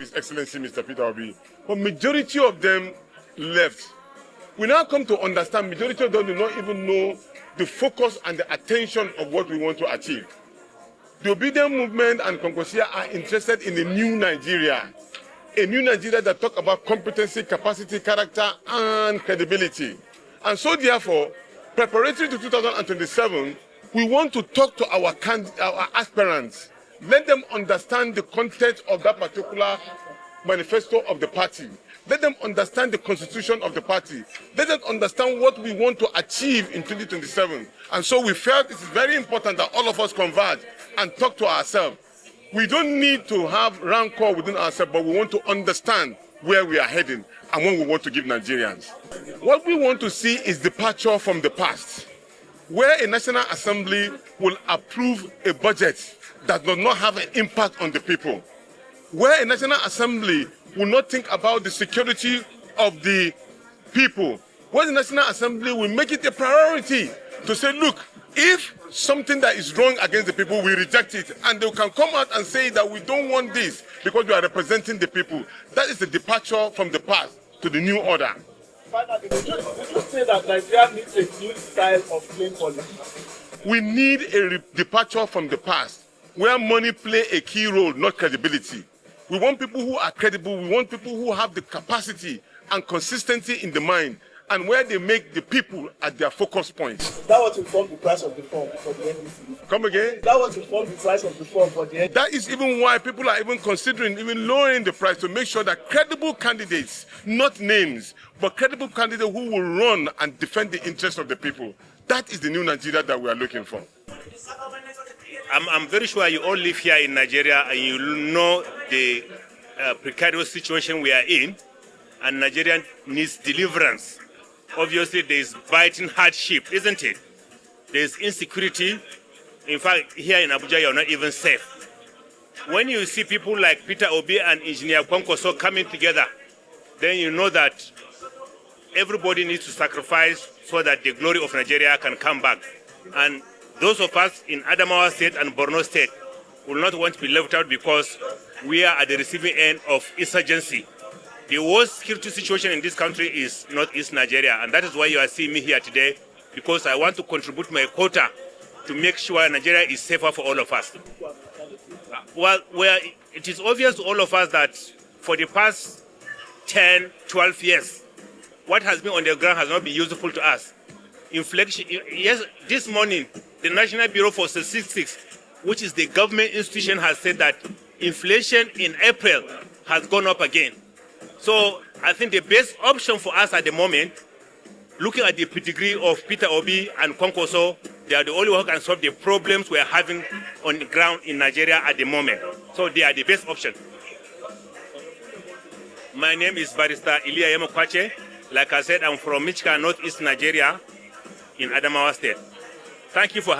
His Excellency Mr. Peter Obi, but majority of them left. We now come to understand majority of them do not even know the focus and the attention of what we want to achieve. The obedient movement and Konkosia are interested in a new Nigeria that talk about competency, capacity, character, and credibility. And so therefore, preparatory to 2027, we want to talk to our aspirants. Let them understand the content of that particular manifesto of the party. Let them understand the constitution of the party. Let them understand what we want to achieve in 2027. And so we felt it is very important that all of us converge and talk to ourselves. We don't need to have rancor within ourselves, but we want to understand where we are heading and what we want to give Nigerians. What we want to see is departure from the past, where a National Assembly will approve a budget that does not have an impact on the people, where a National Assembly will not think about the security of the people, where the National Assembly will make it a priority to say, look, if something that is wrong against the people, we reject it, and they can come out and say that we don't want this because we are representing the people. That is the departure from the past to the new order. Finally, did you say that Nigeria needs a new style of playing politics? We need a departure from the past, where money play a key role, not credibility. We want people who are credible. We want people who have the capacity and consistency in the mind, and where they make the people at their focus points. That was to inform the price of the form for the NDC. Come again? That was to inform the price of the form for the NDC. That is even why people are even considering even lowering the price to make sure that credible candidates, not names, but credible candidates who will run and defend the interests of the people. That is the new Nigeria that we are looking for. I'm very sure you all live here in Nigeria and you know the precarious situation we are in, and Nigeria needs deliverance. Obviously, there is biting hardship, isn't it? There is insecurity. In fact, here in Abuja, you're not even safe. When you see people like Peter Obi and Engineer Kwankwaso coming together, then you know that everybody needs to sacrifice so that the glory of Nigeria can come back. And those of us in Adamawa State and Borno State will not want to be left out because we are at the receiving end of insurgency. The worst security situation in this country is Northeast Nigeria, and that is why you are seeing me here today, because I want to contribute my quota to make sure Nigeria is safer for all of us. Well, it is obvious to all of us that for the past 10, 12 years, what has been on the ground has not been useful to us. Inflation, yes, this morning, the National Bureau for Statistics, which is the government institution, has said that inflation in April has gone up again. So I think the best option for us at the moment, looking at the pedigree of Peter Obi and Kwankwaso, they are the only one who can solve the problems we are having on the ground in Nigeria at the moment. So they are the best option. My name is Barrister Ilia Yemokwache. Like I said, I'm from Michigan, Northeast Nigeria, in Adamawa State. Thank you for